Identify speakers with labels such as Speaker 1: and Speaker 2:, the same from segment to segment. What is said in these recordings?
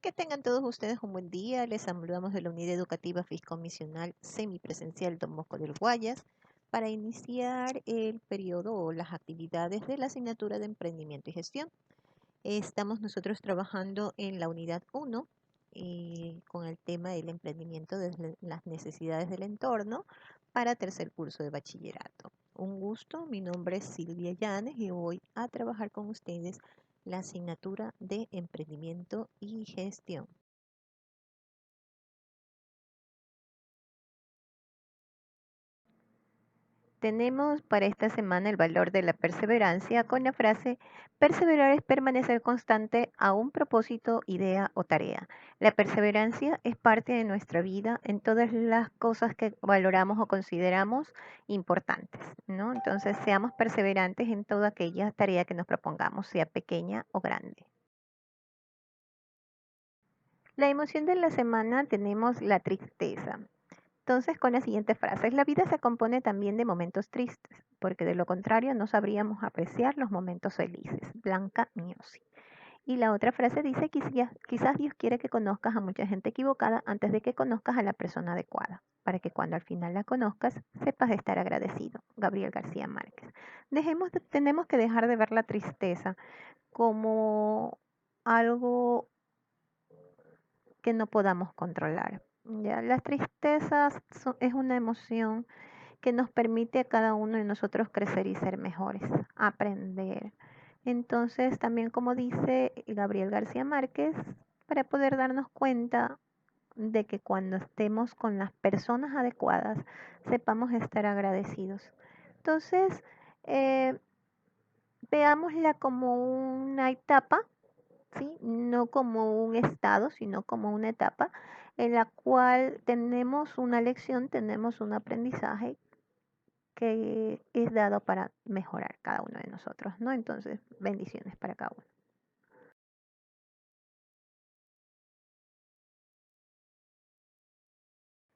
Speaker 1: Que tengan todos ustedes un buen día. Les saludamos de la Unidad Educativa Fiscomisional Semipresencial Don Bosco del Guayas para iniciar el periodo o las actividades de la asignatura de Emprendimiento y Gestión. Estamos nosotros trabajando en la Unidad 1 con el tema del emprendimiento desde las necesidades del entorno para tercer curso de bachillerato. Un gusto, mi nombre es Silvia Llanes y voy a trabajar con ustedes la asignatura de Emprendimiento y Gestión. Tenemos para esta semana el valor de la perseverancia con la frase: perseverar es permanecer constante a un propósito, idea o tarea. La perseverancia es parte de nuestra vida en todas las cosas que valoramos o consideramos importantes, ¿no? Entonces, seamos perseverantes en toda aquella tarea que nos propongamos, sea pequeña o grande. La emoción de la semana tenemos la tristeza. Entonces, con las siguientes frases: la vida se compone también de momentos tristes, porque de lo contrario no sabríamos apreciar los momentos felices. Blanca Miosi. Y la otra frase dice: quizás Dios quiere que conozcas a mucha gente equivocada antes de que conozcas a la persona adecuada, para que cuando al final la conozcas, sepas estar agradecido. Gabriel García Márquez. Tenemos que dejar de ver la tristeza como algo que no podamos controlar. Ya, las tristezas es una emoción que nos permite a cada uno de nosotros crecer y ser mejores, aprender. Entonces, también como dice Gabriel García Márquez, para poder darnos cuenta de que cuando estemos con las personas adecuadas, sepamos estar agradecidos. Entonces, eh, veámosla como una etapa, ¿sí? No como un estado, sino como una etapa en la cual tenemos una lección, tenemos un aprendizaje que es dado para mejorar cada uno de nosotros, ¿no? Entonces, bendiciones para cada uno.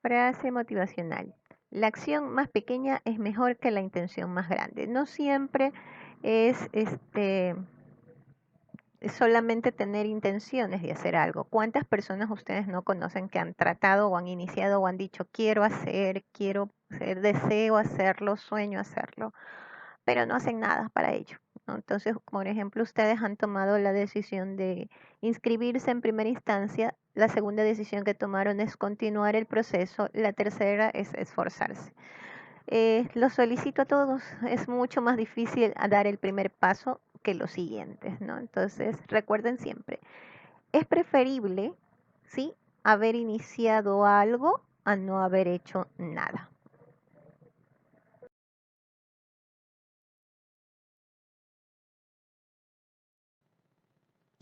Speaker 1: Frase motivacional: la acción más pequeña es mejor que la intención más grande. No siempre es solamente tener intenciones de hacer algo. ¿Cuántas personas ustedes no conocen que han tratado o han iniciado o han dicho quiero hacer, deseo hacerlo, sueño hacerlo, pero no hacen nada para ello, ¿no? Entonces, por ejemplo, ustedes han tomado la decisión de inscribirse en primera instancia, la segunda decisión que tomaron es continuar el proceso, la tercera es esforzarse. Los solicito a todos, es mucho más difícil dar el primer paso que los siguientes, ¿no? Entonces, recuerden siempre, es preferible, ¿sí?, haber iniciado algo a no haber hecho nada.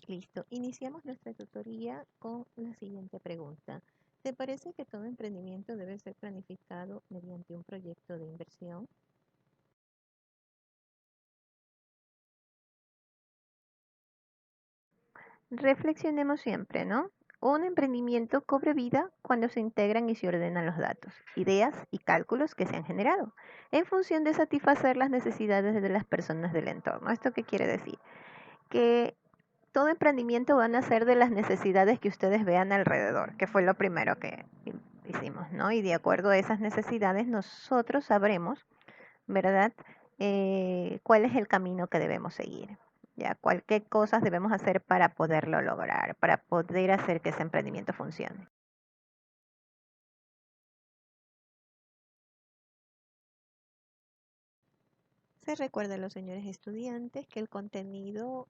Speaker 1: Listo, iniciamos nuestra tutoría con la siguiente pregunta. ¿Te parece que todo emprendimiento debe ser planificado mediante un proyecto de inversión? Reflexionemos siempre, ¿no? Un emprendimiento cobra vida cuando se integran y se ordenan los datos, ideas y cálculos que se han generado en función de satisfacer las necesidades de las personas del entorno. ¿Esto qué quiere decir? Que todo emprendimiento va a nacer de las necesidades que ustedes vean alrededor, que fue lo primero que hicimos, ¿no? Y de acuerdo a esas necesidades nosotros sabremos, ¿verdad? ¿Cuál es el camino que debemos seguir? Ya, qué cosas debemos hacer para poderlo lograr, para poder hacer que ese emprendimiento funcione. Se recuerda a los señores estudiantes que el contenido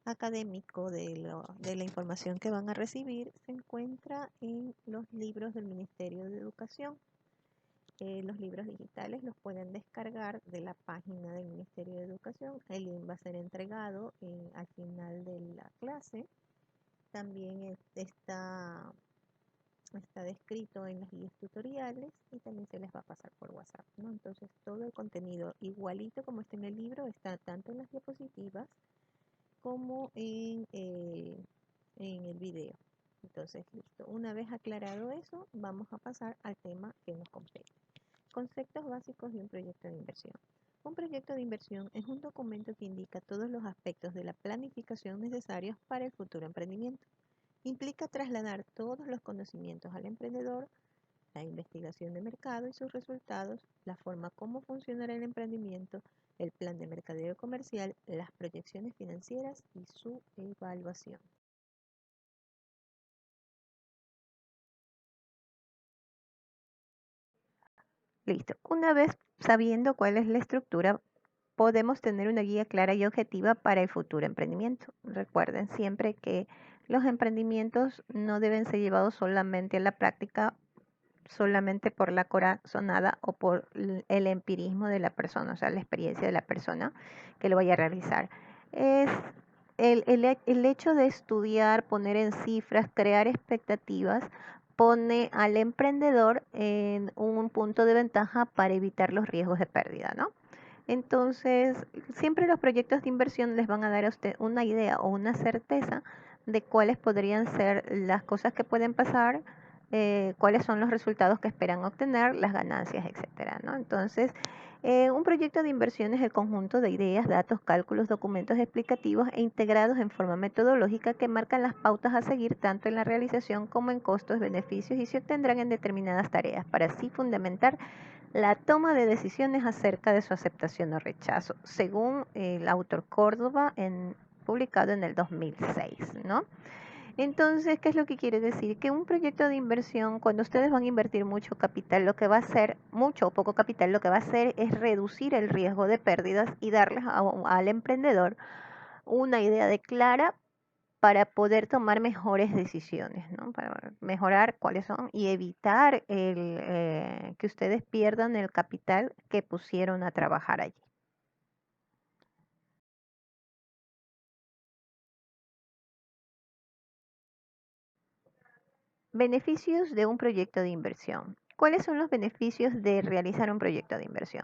Speaker 1: académico de la información que van a recibir se encuentra en los libros del Ministerio de Educación. Los libros digitales los pueden descargar de la página del Ministerio de Educación. El link va a ser entregado al final de la clase. También está descrito en las guías tutoriales y también se les va a pasar por WhatsApp, ¿no? Entonces todo el contenido igualito como está en el libro está tanto en las diapositivas como en el video. Entonces, listo. Una vez aclarado eso, vamos a pasar al tema que nos compete. Conceptos básicos de un proyecto de inversión. Un proyecto de inversión es un documento que indica todos los aspectos de la planificación necesarios para el futuro emprendimiento. Implica trasladar todos los conocimientos al emprendedor, la investigación de mercado y sus resultados, la forma como funcionará el emprendimiento, el plan de mercadeo comercial, las proyecciones financieras y su evaluación. Listo. Una vez sabiendo cuál es la estructura, podemos tener una guía clara y objetiva para el futuro emprendimiento. Recuerden siempre que los emprendimientos no deben ser llevados solamente a la práctica, solamente por la corazonada o por el empirismo de la persona, o sea, la experiencia de la persona que lo vaya a realizar. Es el hecho de estudiar, poner en cifras, crear expectativas, pone al emprendedor en un punto de ventaja para evitar los riesgos de pérdida, ¿no? Entonces, siempre los proyectos de inversión les van a dar a usted una idea o una certeza de cuáles podrían ser las cosas que pueden pasar, cuáles son los resultados que esperan obtener, las ganancias, etcétera, ¿no? Entonces, un proyecto de inversión es el conjunto de ideas, datos, cálculos, documentos explicativos e integrados en forma metodológica que marcan las pautas a seguir tanto en la realización como en costos, beneficios y se obtendrán en determinadas tareas para así fundamentar la toma de decisiones acerca de su aceptación o rechazo, según el autor Córdoba, publicado en el 2006, ¿no? Entonces, ¿qué es lo que quiere decir? Que un proyecto de inversión, cuando ustedes van a invertir mucho capital, lo que va a hacer, mucho o poco capital, lo que va a hacer es reducir el riesgo de pérdidas y darles al emprendedor una idea de clara para poder tomar mejores decisiones, ¿no? Para mejorar cuáles son y evitar que ustedes pierdan el capital que pusieron a trabajar allí. Beneficios de un proyecto de inversión. ¿Cuáles son los beneficios de realizar un proyecto de inversión?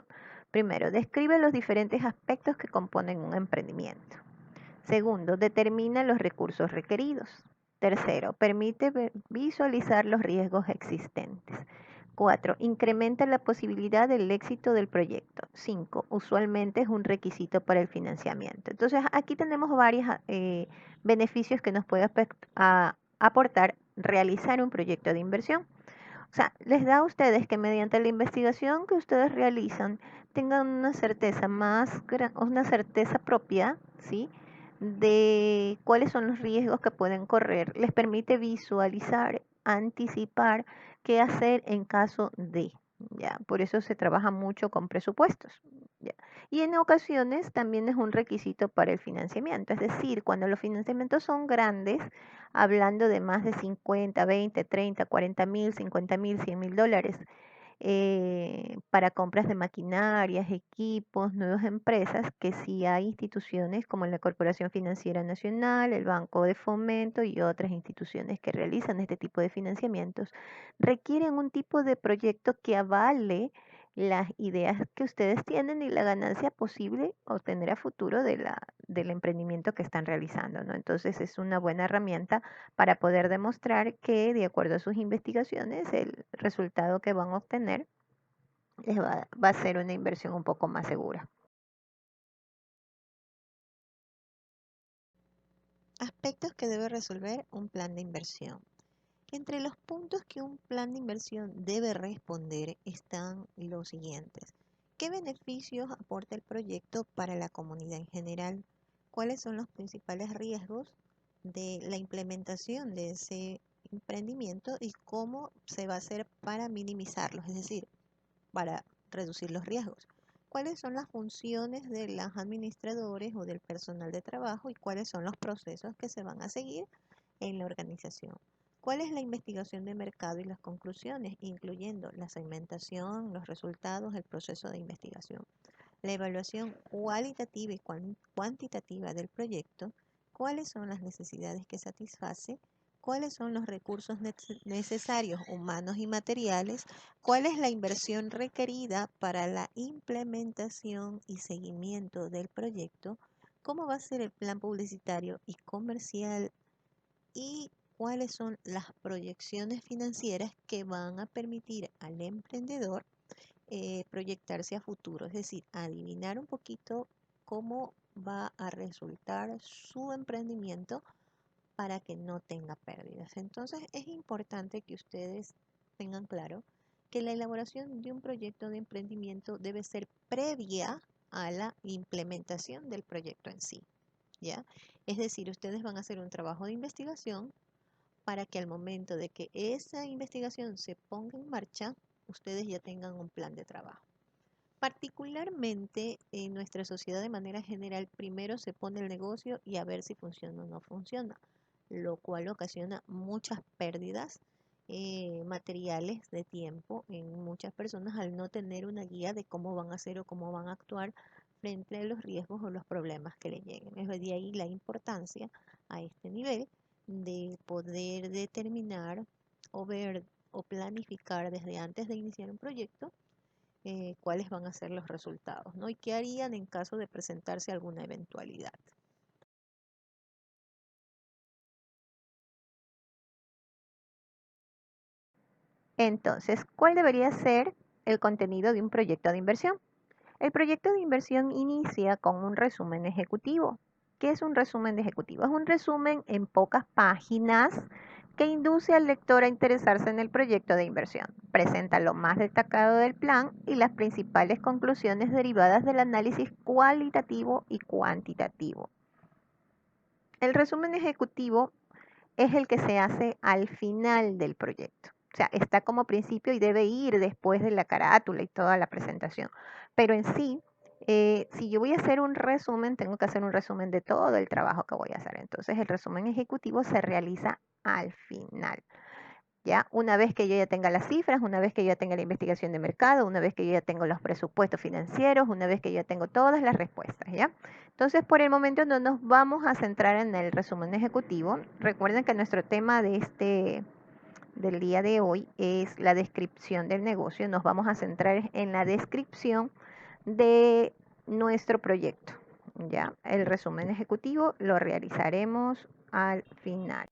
Speaker 1: Primero, describe los diferentes aspectos que componen un emprendimiento. Segundo, determina los recursos requeridos. Tercero, permite visualizar los riesgos existentes. 4. Incrementa la posibilidad del éxito del proyecto. 5. Usualmente es un requisito para el financiamiento. Entonces, aquí tenemos varios beneficios que nos puede aportar realizar un proyecto de inversión. O sea, les da a ustedes que mediante la investigación que ustedes realizan tengan una certeza una certeza propia, ¿sí? De cuáles son los riesgos que pueden correr. Les permite visualizar, anticipar qué hacer en caso de, ¿ya? Por eso se trabaja mucho con presupuestos, ¿ya? Y en ocasiones también es un requisito para el financiamiento. Es decir, cuando los financiamientos son grandes, hablando de más de 50, 20, 30, 40 mil, 50 mil, 100 mil dólares para compras de maquinarias, equipos, nuevas empresas, que sí hay instituciones como la Corporación Financiera Nacional, el Banco de Fomento y otras instituciones que realizan este tipo de financiamientos, requieren un tipo de proyecto que avale las ideas que ustedes tienen y la ganancia posible obtener a futuro del emprendimiento que están realizando, ¿no? Entonces es una buena herramienta para poder demostrar que, de acuerdo a sus investigaciones, el resultado que van a obtener va a ser una inversión un poco más segura. Aspectos que debe resolver un plan de inversión. Entre los puntos que un plan de inversión debe responder están los siguientes. ¿Qué beneficios aporta el proyecto para la comunidad en general? ¿Cuáles son los principales riesgos de la implementación de ese emprendimiento y cómo se va a hacer para minimizarlos, es decir, para reducir los riesgos? ¿Cuáles son las funciones de los administradores o del personal de trabajo y cuáles son los procesos que se van a seguir en la organización? ¿Cuál es la investigación de mercado y las conclusiones, incluyendo la segmentación, los resultados, el proceso de investigación? La evaluación cualitativa y cuantitativa del proyecto, cuáles son las necesidades que satisface, cuáles son los recursos necesarios humanos y materiales, cuál es la inversión requerida para la implementación y seguimiento del proyecto, cómo va a ser el plan publicitario y comercial y cuáles son las proyecciones financieras que van a permitir al emprendedor proyectarse a futuro, es decir, adivinar un poquito cómo va a resultar su emprendimiento
Speaker 2: para que no tenga pérdidas. Entonces es importante que ustedes tengan claro que la elaboración de un proyecto de emprendimiento debe ser previa a la implementación del proyecto en sí, ¿ya? Es decir, ustedes van a hacer un trabajo de investigación para que al momento de que esa investigación se ponga en marcha, ustedes ya tengan un plan de trabajo. Particularmente en nuestra sociedad de manera general, primero se pone el negocio y a ver si funciona o no funciona, lo cual ocasiona muchas pérdidas materiales de tiempo en muchas personas al no tener una guía de cómo van a hacer o cómo van a actuar frente a los riesgos o los problemas que le lleguen. Es de ahí la importancia a este nivel de poder determinar o ver o planificar desde antes de iniciar un proyecto cuáles van a ser los resultados, ¿no? Y qué harían en caso de presentarse alguna eventualidad.
Speaker 1: Entonces, ¿cuál debería ser el contenido de un proyecto de inversión? El proyecto de inversión inicia con un resumen ejecutivo. ¿Qué es un resumen ejecutivo? Es un resumen en pocas páginas que induce al lector a interesarse en el proyecto de inversión. Presenta lo más destacado del plan y las principales conclusiones derivadas del análisis cualitativo y cuantitativo. El resumen ejecutivo es el que se hace al final del proyecto. O sea, está como principio y debe ir después de la carátula y toda la presentación. Pero en sí, si yo voy a hacer un resumen, tengo que hacer un resumen de todo el trabajo que voy a hacer. Entonces, el resumen ejecutivo se realiza al final. ¿Ya? Una vez que yo ya tenga las cifras, una vez que yo ya tenga la investigación de mercado, una vez que yo ya tengo los presupuestos financieros, una vez que yo ya tengo todas las respuestas, ¿ya? Entonces, por el momento no nos vamos a centrar en el resumen ejecutivo. Recuerden que nuestro tema del día de hoy es la descripción del negocio. Nos vamos a centrar en la descripción de nuestro proyecto, ¿ya? El resumen ejecutivo lo realizaremos al final.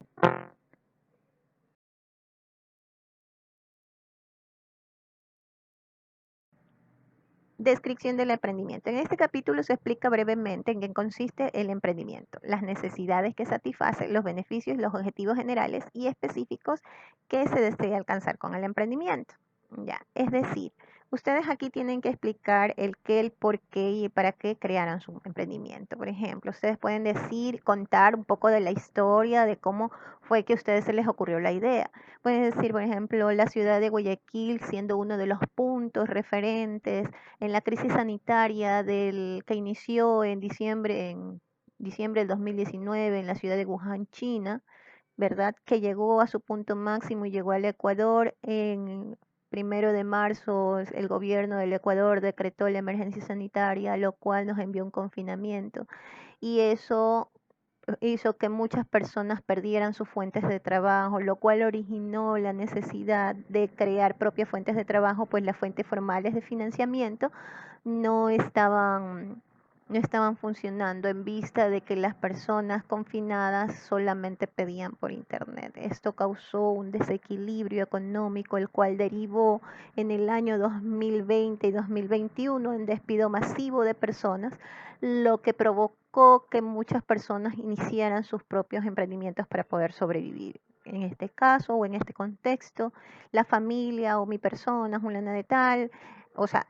Speaker 1: Descripción del emprendimiento. En este capítulo se explica brevemente en qué consiste el emprendimiento, las necesidades que satisface, los beneficios, los objetivos generales y específicos que se desea alcanzar con el emprendimiento. Ya, es decir, ustedes aquí tienen que explicar el qué, el por qué y para qué crearon su emprendimiento. Por ejemplo, ustedes pueden decir, contar un poco de la historia, de cómo fue que a ustedes se les ocurrió la idea. Pueden decir, por ejemplo, la ciudad de Guayaquil siendo uno de los puntos referentes en la crisis sanitaria que inició en diciembre del 2019 en la ciudad de Wuhan, China, ¿verdad? Que llegó a su punto máximo y llegó al Ecuador en 1 de marzo. El gobierno del Ecuador decretó la emergencia sanitaria, lo cual nos envió un confinamiento y eso hizo que muchas personas perdieran sus fuentes de trabajo, lo cual originó la necesidad de crear propias fuentes de trabajo, pues las fuentes formales de financiamiento no estaban, no estaban funcionando en vista de que las personas confinadas solamente pedían por internet. Esto causó un desequilibrio económico, el cual derivó en el año 2020 y 2021 en despido masivo de personas, lo que provocó que muchas personas iniciaran sus propios emprendimientos para poder sobrevivir. En este caso o en este contexto, la familia o mi persona, Juliana de Tal, o sea,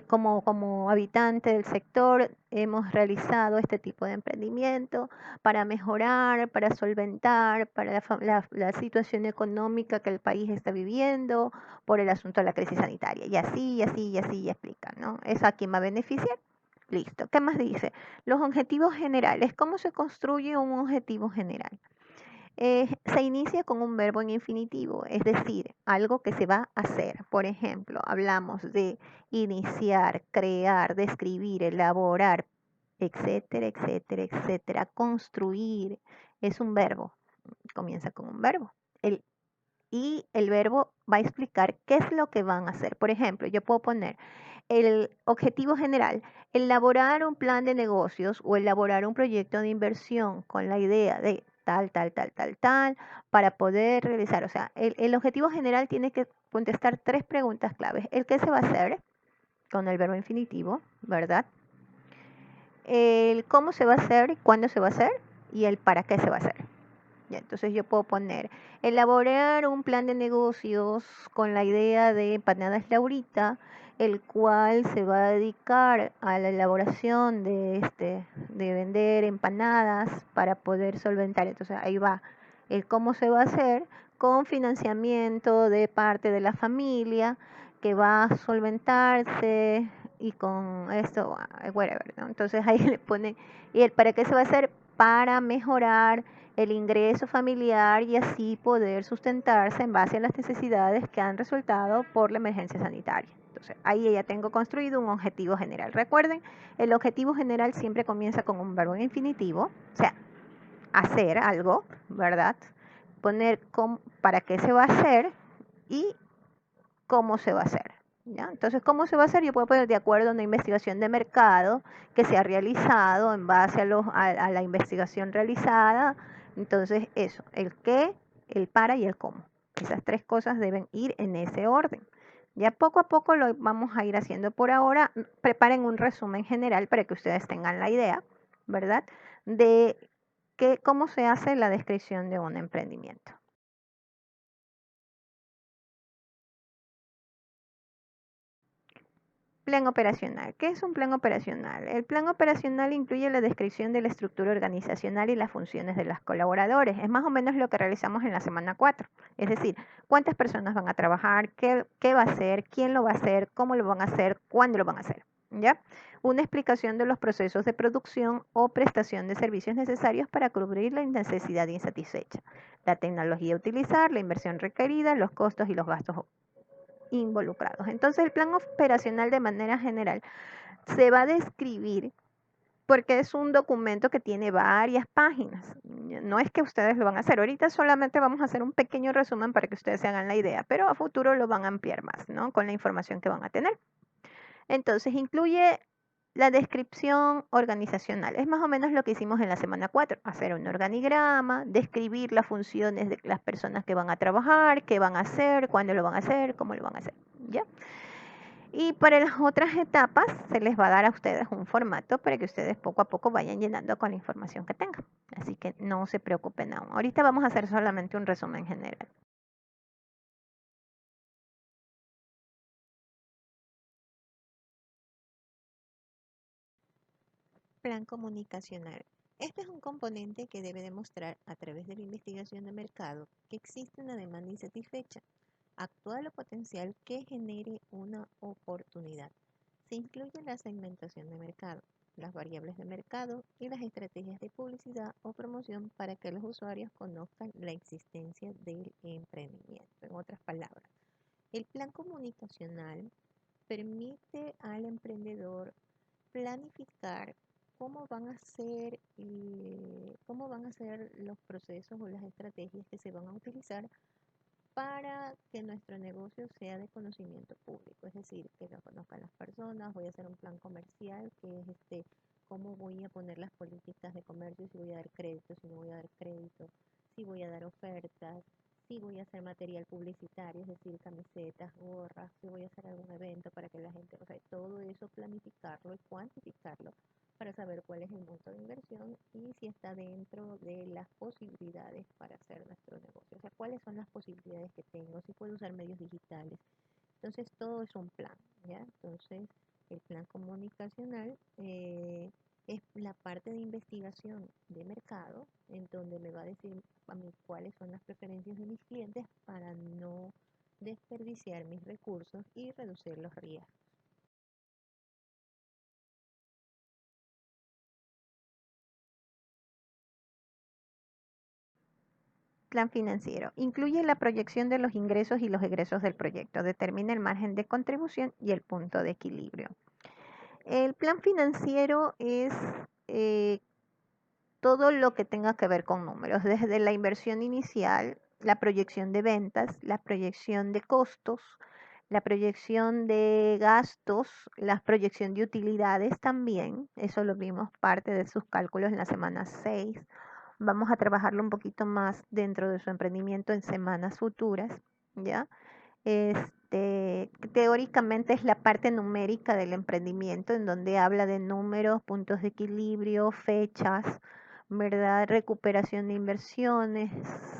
Speaker 1: como habitante del sector, hemos realizado este tipo de emprendimiento para mejorar, para solventar, para la situación económica que el país está viviendo por el asunto de la crisis sanitaria. Y así, y así, y así, y explica, ¿no? ¿Eso a quién va a beneficiar? Listo. ¿Qué más dice? Los objetivos generales. ¿Cómo se construye un objetivo general? Se inicia con un verbo en infinitivo, es decir, algo que se va a hacer. Por ejemplo, hablamos de iniciar, crear, describir, elaborar, etcétera, etcétera, etcétera. Construir es un verbo, comienza con un verbo. Y el verbo va a explicar qué es lo que van a hacer. Por ejemplo, yo puedo poner el objetivo general, elaborar un plan de negocios o elaborar un proyecto de inversión con la idea de tal, tal, tal, tal, tal, para poder realizar. O sea, el objetivo general tiene que contestar 3 preguntas claves. El qué se va a hacer con el verbo infinitivo, ¿verdad? El cómo se va a hacer, cuándo se va a hacer y el para qué se va a hacer. Ya, entonces yo puedo poner, elaborar un plan de negocios con la idea de empanadas Laurita, el cual se va a dedicar a la elaboración de vender empanadas para poder solventar. Entonces ahí va el cómo se va a hacer con financiamiento de parte de la familia que va a solventarse y con esto, whatever, ¿no? Entonces ahí le pone, ¿y el para qué se va a hacer? Para mejorar el ingreso familiar y así poder sustentarse en base a las necesidades que han resultado por la emergencia sanitaria. Entonces, ahí ya tengo construido un objetivo general. Recuerden, el objetivo general siempre comienza con un verbo en infinitivo, o sea, hacer algo, ¿verdad? Poner para qué se va a hacer y cómo se va a hacer. ¿Ya? Entonces, ¿cómo se va a hacer? Yo puedo poner de acuerdo a una investigación de mercado que se ha realizado en base a la investigación realizada. Entonces, eso, el qué, el para y el cómo. Esas tres cosas deben ir en ese orden. Ya poco a poco lo vamos a ir haciendo por ahora. Preparen un resumen general para que ustedes tengan la idea, ¿verdad? De cómo se hace la descripción de un emprendimiento. Plan operacional. ¿Qué es un plan operacional? El plan operacional incluye la descripción de la estructura organizacional y las funciones de los colaboradores. Es más o menos lo que realizamos en la semana 4. Es decir, cuántas personas van a trabajar, qué va a hacer, quién lo va a hacer, cómo lo van a hacer, cuándo lo van a hacer. ¿Ya? Una explicación de los procesos de producción o prestación de servicios necesarios para cubrir la necesidad insatisfecha. La tecnología a utilizar, la inversión requerida, los costos y los gastos involucrados. Entonces el plan operacional de manera general se va a describir porque es un documento que tiene varias páginas. No es que ustedes lo van a hacer. Ahorita solamente vamos a hacer un pequeño resumen para que ustedes se hagan la idea, pero a futuro lo van a ampliar más, ¿no? Con la información que van a tener. Entonces incluye la descripción organizacional. Es más o menos lo que hicimos en la semana 4. Hacer un organigrama, describir las funciones de las personas que van a trabajar, qué van a hacer, cuándo lo van a hacer, cómo lo van a hacer. ¿Ya? Y para las otras etapas se les va a dar a ustedes un formato para que ustedes poco a poco vayan llenando con la información que tengan. Así que no se preocupen aún. Ahorita vamos a hacer solamente un resumen general.
Speaker 2: Plan comunicacional. Este es un componente que debe demostrar a través de la investigación de mercado que existe una demanda insatisfecha, actual o potencial que genere una oportunidad. Se incluye la segmentación de mercado, las variables de mercado y las estrategias de publicidad o promoción para que los usuarios conozcan la existencia del emprendimiento. En otras palabras, el plan comunicacional permite al emprendedor planificar cómo van a ser los procesos o las estrategias que se van a utilizar para que nuestro negocio sea de conocimiento público, es decir, que lo conozcan las personas. Voy a hacer un plan comercial que es cómo voy a poner las políticas de comercio, si voy a dar crédito, si no voy a dar crédito, si voy a dar ofertas, si voy a hacer material publicitario, es decir, camisetas, gorras, si voy a hacer algún evento para que la gente, o sea, todo eso planificarlo y cuantificarlo para saber cuál es el monto de inversión y si está dentro de las posibilidades para hacer nuestro negocio. O sea, cuáles son las posibilidades que tengo, si puedo usar medios digitales. Entonces, todo es un plan, ¿ya? Entonces, el plan comunicacional es la parte de investigación de mercado en donde me va a decir a mí cuáles son las preferencias de mis clientes para no desperdiciar mis recursos y reducir los riesgos.
Speaker 1: Plan financiero. Incluye la proyección de los ingresos y los egresos del proyecto. Determina el margen de contribución y el punto de equilibrio. El plan financiero es eh, todo lo que tenga que ver con números, desde la inversión inicial, la proyección de ventas, la proyección de costos, la proyección de gastos, la proyección de utilidades también. Eso lo vimos parte de sus cálculos en la semana 6. Vamos a trabajarlo un poquito más dentro de su emprendimiento en semanas futuras, ¿ya? Teóricamente es la parte numérica del emprendimiento en donde habla de números, puntos de equilibrio, fechas, ¿verdad? Recuperación de inversiones,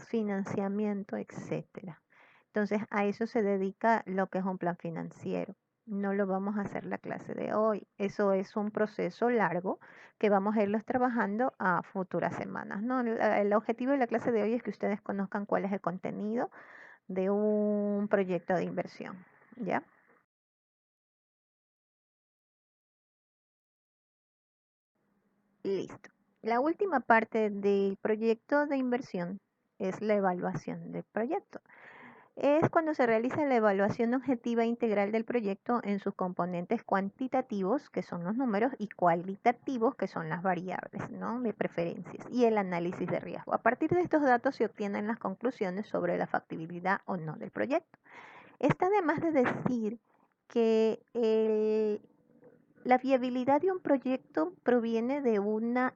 Speaker 1: financiamiento, etcétera. Entonces, a eso se dedica lo que es un plan financiero. No lo vamos a hacer la clase de hoy. Eso es un proceso largo que vamos a irlos trabajando a futuras semanas, ¿no? El objetivo de la clase de hoy es que ustedes conozcan cuál es el contenido de un proyecto de inversión, ¿ya? Listo. La última parte del proyecto de inversión es la evaluación del proyecto. Es cuando se realiza la evaluación objetiva integral del proyecto en sus componentes cuantitativos, que son los números, y cualitativos, que son las variables, ¿no? De preferencias, y el análisis de riesgo. A partir de estos datos se obtienen las conclusiones sobre la factibilidad o no del proyecto. Está además de decir que la viabilidad de un proyecto proviene de una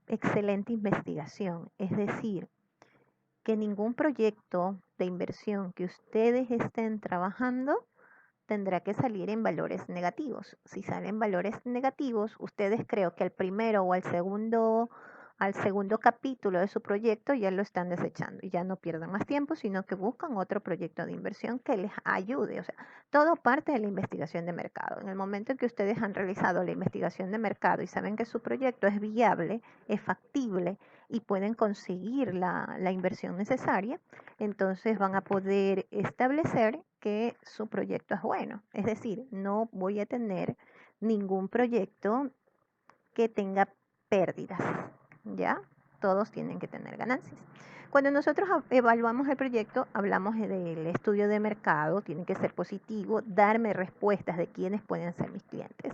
Speaker 1: excelente investigación, es decir, que ningún proyecto de inversión que ustedes estén trabajando tendrá que salir en valores negativos. Si salen valores negativos, ustedes creo que al segundo capítulo de su proyecto ya lo están desechando y ya no pierden más tiempo, sino que buscan otro proyecto de inversión que les ayude. O sea, todo parte de la investigación de mercado. En el momento en que ustedes han realizado la investigación de mercado y saben que su proyecto es viable, es factible y pueden conseguir la inversión necesaria, entonces van a poder establecer que su proyecto es bueno. Es decir, no voy a tener ningún proyecto que tenga pérdidas, ¿ya? Todos tienen que tener ganancias. Cuando nosotros evaluamos el proyecto, hablamos del estudio de mercado, tiene que ser positivo, darme respuestas de quiénes pueden ser mis clientes.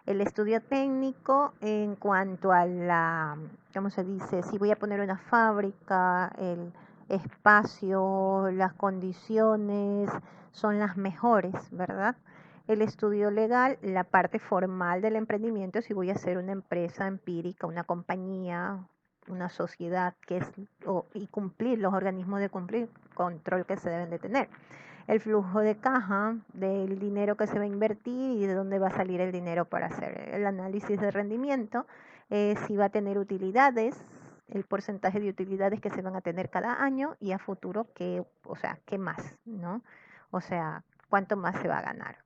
Speaker 1: El estudio técnico en cuanto a ¿cómo se dice? Si voy a poner una fábrica, el espacio, las condiciones son las mejores, ¿verdad? El estudio legal, la parte formal del emprendimiento, si voy a hacer una empresa empírica, una compañía, una sociedad y cumplir los organismos de control que se deben de tener. El flujo de caja del dinero que se va a invertir y de dónde va a salir el dinero para hacer el análisis de rendimiento, si va a tener utilidades, el porcentaje de utilidades que se van a tener cada año y a futuro qué más, ¿no? O sea, cuánto más se va a ganar.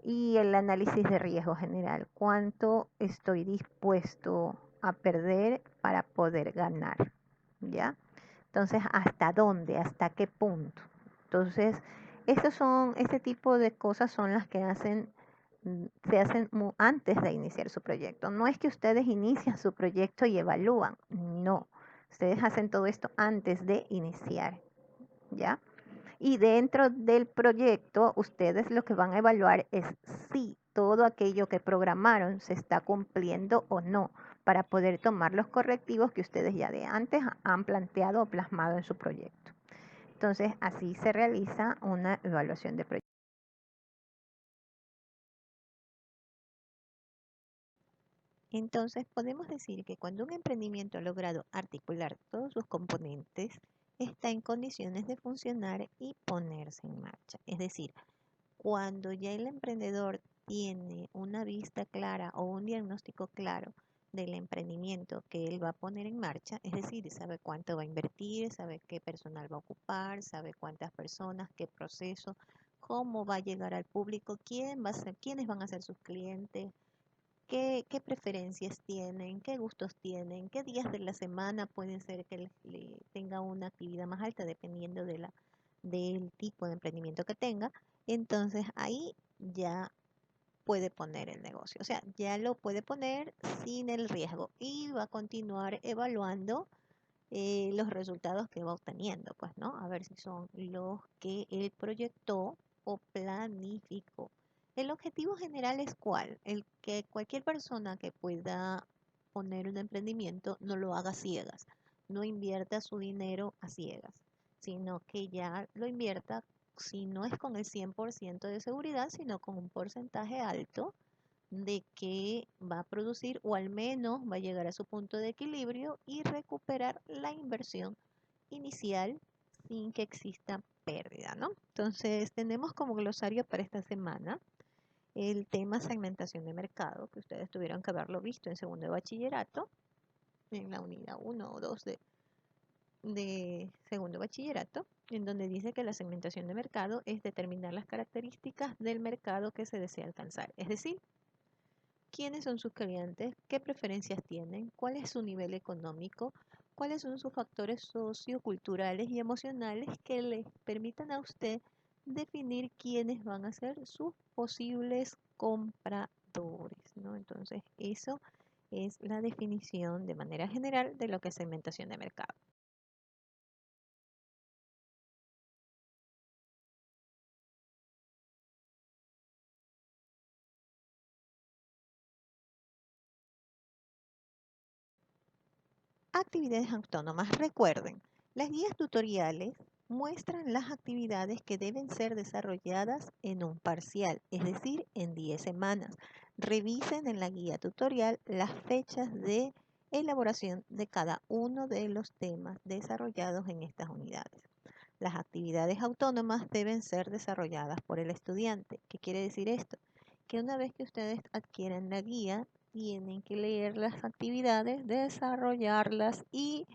Speaker 1: Y el análisis de riesgo general, cuánto estoy dispuesto a perder para poder ganar, ¿ya? Entonces, ¿hasta dónde? ¿Hasta qué punto? Entonces, este tipo de cosas son las que se hacen antes de iniciar su proyecto. No es que ustedes inician su proyecto y evalúan, no. Ustedes hacen todo esto antes de iniciar, ¿ya? Y dentro del proyecto, ustedes lo que van a evaluar es si todo aquello que programaron se está cumpliendo o no, para poder tomar los correctivos que ustedes ya de antes han planteado o plasmado en su proyecto. Entonces, así se realiza una evaluación de proyecto.
Speaker 2: Entonces, podemos decir que cuando un emprendimiento ha logrado articular todos sus componentes, está en condiciones de funcionar y ponerse en marcha. Es decir, cuando ya el emprendedor tiene una vista clara o un diagnóstico claro del emprendimiento que él va a poner en marcha, es decir, sabe cuánto va a invertir, sabe qué personal va a ocupar, sabe cuántas personas, qué proceso, cómo va a llegar al público, quiénes van a ser sus clientes, qué preferencias tienen, qué gustos tienen, qué días de la semana pueden ser que le tenga una actividad más alta dependiendo del tipo de emprendimiento que tenga. Entonces ahí ya puede poner el negocio. O sea, ya lo puede poner sin el riesgo y va a continuar evaluando los resultados que va obteniendo, pues, ¿no? A ver si son los que él proyectó o planificó. El objetivo general es cuál? El que cualquier persona que pueda poner un emprendimiento no lo haga a ciegas, no invierta su dinero a ciegas, sino que ya lo invierta, si no es con el 100% de seguridad, sino con un porcentaje alto de que va a producir o al menos va a llegar a su punto de equilibrio y recuperar la inversión inicial sin que exista pérdida, ¿no? Entonces tenemos como glosario para esta semana el tema segmentación de mercado, que ustedes tuvieron que haberlo visto en segundo de bachillerato. en la unidad 1 o 2 de segundo bachillerato, en donde dice que la segmentación de mercado es determinar las características del mercado que se desea alcanzar. Es decir, quiénes son sus clientes, qué preferencias tienen, cuál es su nivel económico, cuáles son sus factores socioculturales y emocionales que les permitan a usted definir quiénes van a ser sus posibles compradores, ¿no? Entonces, eso es la definición de manera general de lo que es segmentación de mercado. Actividades autónomas. Recuerden, las guías tutoriales muestran las actividades que deben ser desarrolladas en un parcial, es decir, en 10 semanas. Revisen en la guía tutorial las fechas de elaboración de cada uno de los temas desarrollados en estas unidades. Las actividades autónomas deben ser desarrolladas por el estudiante. ¿Qué quiere decir esto? Que una vez que ustedes adquieren la guía, tienen que leer las actividades, desarrollarlas y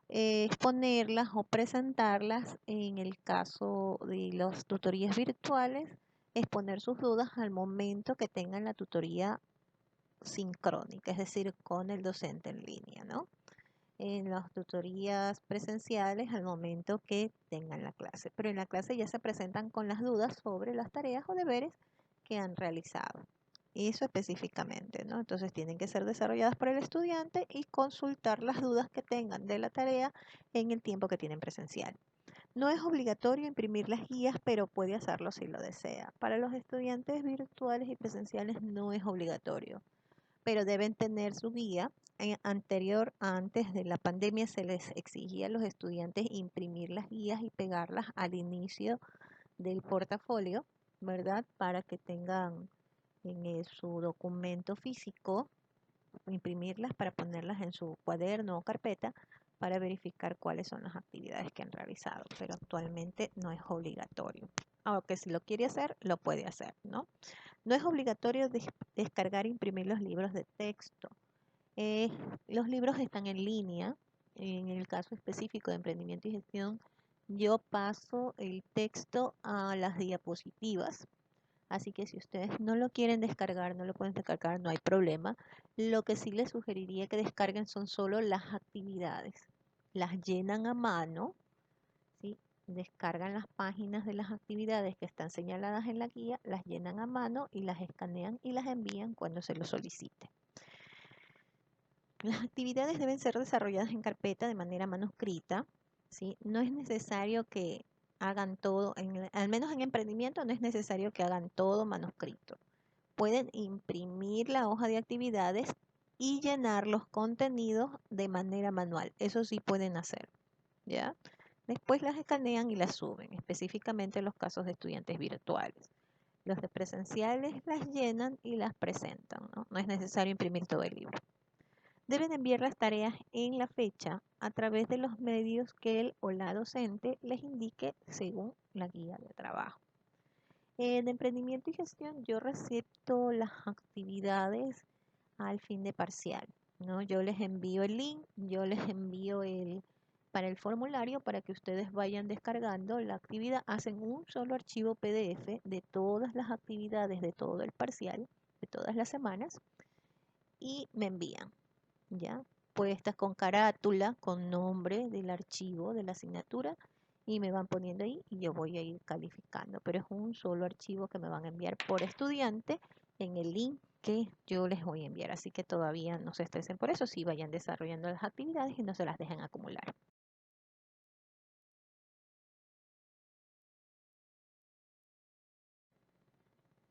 Speaker 2: exponerlas o presentarlas. En el caso de las tutorías virtuales, exponer sus dudas al momento que tengan la tutoría sincrónica, es decir, con el docente en línea, ¿no? En las tutorías presenciales al momento que tengan la clase, pero en la clase ya se presentan con las dudas sobre las tareas o deberes que han realizado. Eso específicamente, ¿no? Entonces tienen que ser desarrolladas por el estudiante y consultar las dudas que tengan de la tarea en el tiempo que tienen presencial. No es obligatorio imprimir las guías, pero puede hacerlo si lo desea. Para los estudiantes virtuales y presenciales no es obligatorio, pero deben tener su guía. Antes de la pandemia, se les exigía a los estudiantes imprimir las guías y pegarlas al inicio del portafolio, ¿verdad? Para que tengan en su documento físico, imprimirlas para ponerlas en su cuaderno o carpeta para verificar cuáles son las actividades que han realizado, pero actualmente no es obligatorio. Aunque si lo quiere hacer, lo puede hacer, ¿no? No es obligatorio descargar e imprimir los libros de texto. Eh, los libros están en línea. En el caso específico de emprendimiento y gestión, yo paso el texto a las diapositivas. Así que si ustedes no lo quieren descargar, no lo pueden descargar, no hay problema. Lo que sí les sugeriría que descarguen son solo las actividades. Las llenan a mano, ¿sí? Descargan las páginas de las actividades que están señaladas en la guía, las llenan a mano y las escanean y las envían cuando se lo solicite. Las actividades deben ser desarrolladas en carpeta de manera manuscrita, ¿sí? No es necesario que hagan todo, al menos en emprendimiento no es necesario que hagan todo manuscrito. Pueden imprimir la hoja de actividades y llenar los contenidos de manera manual. Eso sí pueden hacer, ¿ya? Después las escanean y las suben, específicamente en los casos de estudiantes virtuales. Los de presenciales las llenan y las presentan, ¿no? No es necesario imprimir todo el libro. Deben enviar las tareas en la fecha a través de los medios que él o la docente les indique según la guía de trabajo. En emprendimiento y gestión yo recepto las actividades al fin de parcial, ¿no? Yo les envío el link, yo les envío para el formulario para que ustedes vayan descargando la actividad, hacen un solo archivo PDF de todas las actividades de todo el parcial, de todas las semanas, y me envían, ¿ya? Puestas con carátula, con nombre del archivo, de la asignatura, y me van poniendo ahí y yo voy a ir calificando. Pero es un solo archivo que me van a enviar por estudiante en el link que yo les voy a enviar. Así que todavía no se estresen por eso, sí vayan desarrollando las actividades y no se las dejen acumular.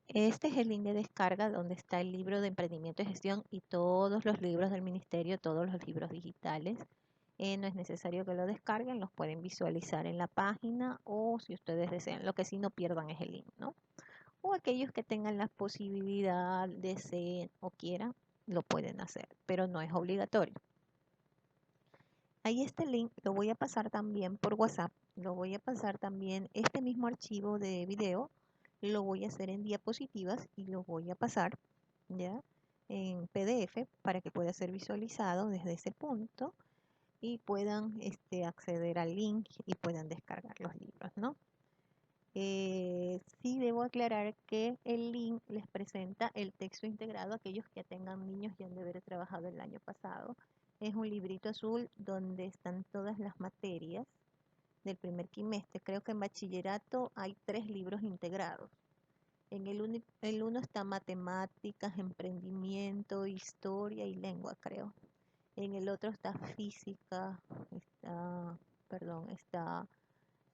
Speaker 2: Este es el link de descarga donde está el libro de emprendimiento y gestión y todos los libros del ministerio, todos los libros digitales. No es necesario que lo descarguen, los pueden visualizar en la página o si ustedes desean. Lo que sí no pierdan es el link, ¿no? O aquellos que tengan la posibilidad, deseen o quieran, lo pueden hacer, pero no es obligatorio. Ahí este link lo voy a pasar también por WhatsApp, lo voy a pasar también este mismo archivo de video, lo voy a hacer en diapositivas y lo voy a pasar, ¿ya? en PDF para que pueda ser visualizado desde ese punto y puedan acceder al link y puedan descargar los libros, ¿no? Sí debo aclarar que el link les presenta el texto integrado a aquellos que tengan niños y han de haber trabajado el año pasado. Es un librito azul donde están todas las materias del primer trimestre. Creo que en bachillerato hay 3 libros integrados. En el uno está matemáticas, emprendimiento, historia y lengua, creo. En el otro está física, está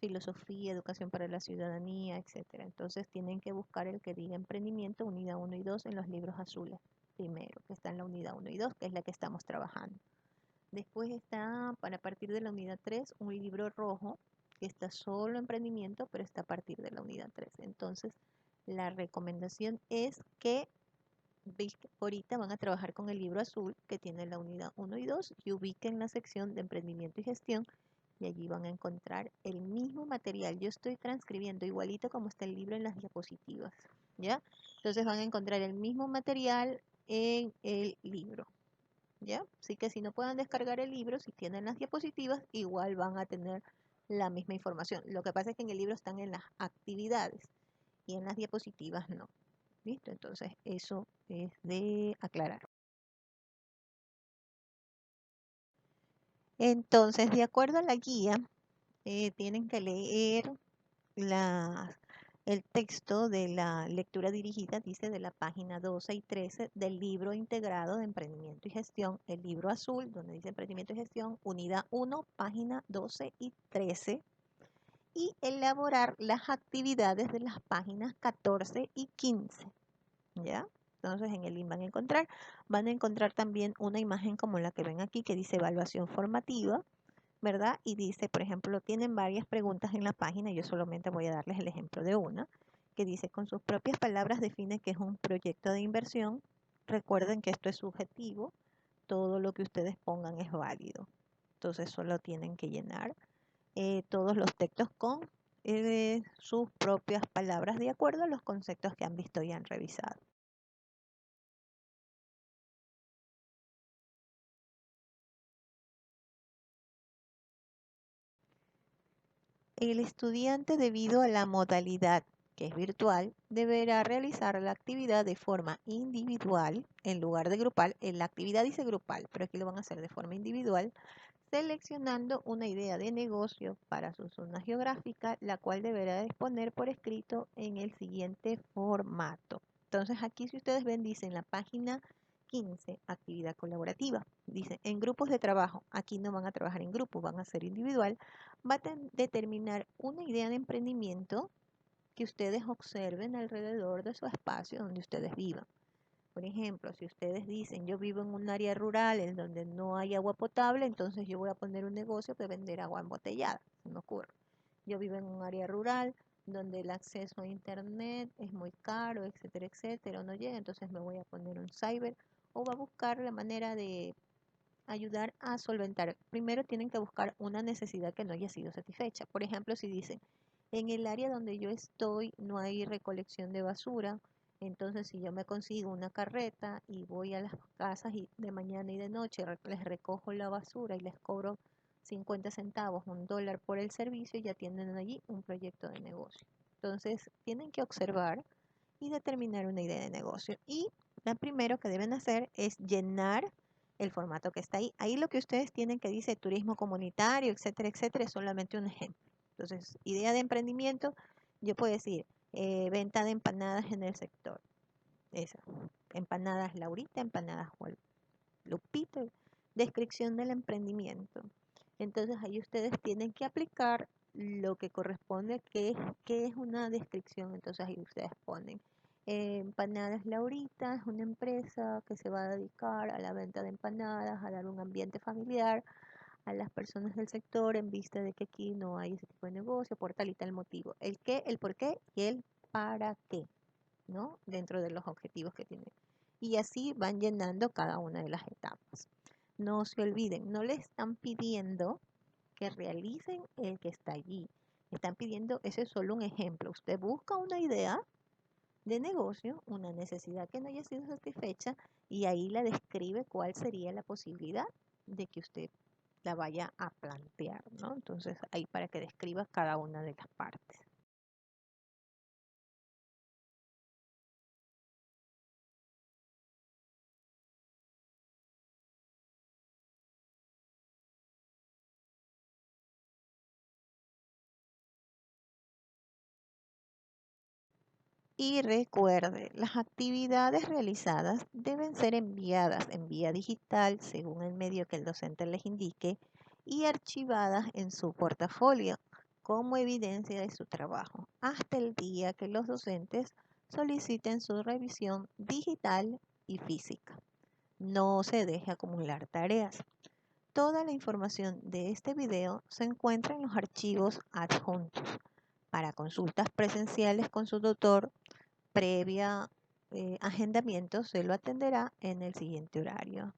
Speaker 2: filosofía, educación para la ciudadanía, etcétera. Entonces tienen que buscar el que diga emprendimiento, unidad 1 y 2 en los libros azules primero, que está en la unidad 1 y 2, que es la que estamos trabajando. Después está, para partir de la unidad 3, un libro rojo, que está solo emprendimiento, pero está a partir de la unidad 3. Entonces, la recomendación es que ahorita van a trabajar con el libro azul, que tiene la unidad 1 y 2, y ubiquen la sección de emprendimiento y gestión, y allí van a encontrar el mismo material. Yo estoy transcribiendo igualito como está el libro en las diapositivas, ¿ya? Entonces van a encontrar el mismo material en el libro, ¿ya? Así que si no pueden descargar el libro, si tienen las diapositivas, igual van a tener la misma información. Lo que pasa es que en el libro están en las actividades y en las diapositivas no. ¿Listo? Entonces eso es de aclarar. Entonces, de acuerdo a la guía, tienen que leer la, el texto de la lectura dirigida, dice, de la página 12 y 13 del libro integrado de emprendimiento y gestión, el libro azul, donde dice emprendimiento y gestión, unidad 1, página 12 y 13, y elaborar las actividades de las páginas 14 y 15, ¿ya? Entonces en el link van a encontrar también una imagen como la que ven aquí que dice evaluación formativa, ¿verdad? Y dice, por ejemplo, tienen varias preguntas en la página, yo solamente voy a darles el ejemplo de una, que dice, con sus propias palabras define que es un proyecto de inversión. Recuerden que esto es subjetivo, todo lo que ustedes pongan es válido. Entonces solo tienen que llenar todos los textos con sus propias palabras de acuerdo a los conceptos que han visto y han revisado. El estudiante, debido a la modalidad que es virtual, deberá realizar la actividad de forma individual en lugar de grupal. En la actividad dice grupal, pero aquí lo van a hacer de forma individual, seleccionando una idea de negocio para su zona geográfica, la cual deberá exponer por escrito en el siguiente formato. Entonces aquí, si ustedes ven, dice en la página 15, actividad colaborativa. Dice, en grupos de trabajo, aquí no van a trabajar en grupos, van a ser individual. Va a determinar una idea de emprendimiento que ustedes observen alrededor de su espacio donde ustedes vivan. Por ejemplo, si ustedes dicen, yo vivo en un área rural en donde no hay agua potable, entonces yo voy a poner un negocio de vender agua embotellada, se me ocurre. Yo vivo en un área rural donde el acceso a internet es muy caro, etcétera, etcétera, o no llega, entonces me voy a poner un cyber o va a buscar la manera de ayudar a solventar. Primero tienen que buscar una necesidad que no haya sido satisfecha. Por ejemplo, si dicen, en el área donde yo estoy no hay recolección de basura, entonces si yo me consigo una carreta y voy a las casas y de mañana y de noche les recojo la basura y les cobro 50 centavos, $1 por el servicio, ya tienen allí un proyecto de negocio. Entonces tienen que observar y determinar una idea de negocio. Y lo primero que deben hacer es llenar el formato que está ahí. Ahí lo que ustedes tienen que dice turismo comunitario, etcétera, etcétera, es solamente un ejemplo. Entonces, idea de emprendimiento, yo puedo decir venta de empanadas en el sector. Esa. Empanadas Laurita, empanadas Juan Lupito. Descripción del emprendimiento. Entonces ahí ustedes tienen que aplicar lo que corresponde, que es una descripción. Entonces ahí ustedes ponen Empanadas Laurita, es una empresa que se va a dedicar a la venta de empanadas, a dar un ambiente familiar a las personas del sector en vista de que aquí no hay ese tipo de negocio por tal y tal motivo. El qué, el por qué y el para qué, ¿no? Dentro de los objetivos que tienen. Y así van llenando cada una de las etapas. No se olviden, no le están pidiendo que realicen el que está allí. Están pidiendo, ese es solo un ejemplo. Usted busca una idea de negocio, una necesidad que no haya sido satisfecha, y ahí la describe cuál sería la posibilidad de que usted la vaya a plantear, ¿no? Entonces, ahí para que describa cada una de las partes. Y recuerde, las actividades realizadas deben ser enviadas en vía digital según el medio que el docente les indique y archivadas en su portafolio como evidencia de su trabajo hasta el día que los docentes soliciten su revisión digital y física. No se deje acumular tareas. Toda la información de este video se encuentra en los archivos adjuntos. Para consultas presenciales con su tutor, previa agendamiento, se lo atenderá en el siguiente horario.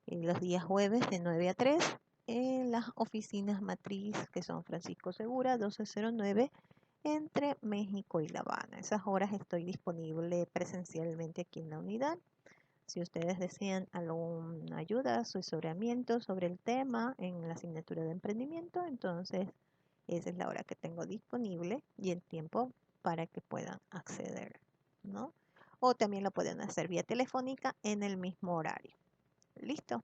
Speaker 2: Los días jueves de 9 a 3 en las oficinas matriz que son Francisco Segura 1209 entre México y La Habana. Esas horas estoy disponible presencialmente aquí en la unidad. Si ustedes desean alguna ayuda, asesoramiento sobre el tema en la asignatura de emprendimiento, entonces esa es la hora que tengo disponible y el tiempo para que puedan acceder, ¿no? O también lo pueden hacer vía telefónica en el mismo horario. ¿Listo?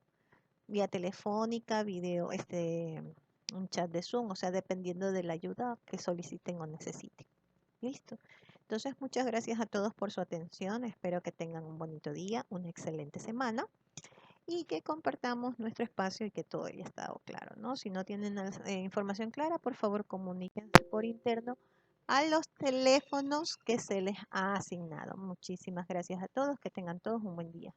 Speaker 2: Vía telefónica, video, un chat de Zoom, o sea, dependiendo de la ayuda que soliciten o necesiten. ¿Listo? Entonces, muchas gracias a todos por su atención. Espero que tengan un bonito día, una excelente semana y que compartamos nuestro espacio y que todo haya estado claro, ¿no? Si no tienen información clara, por favor comuníquense por interno a los teléfonos que se les ha asignado. Muchísimas gracias a todos, que tengan todos un buen día.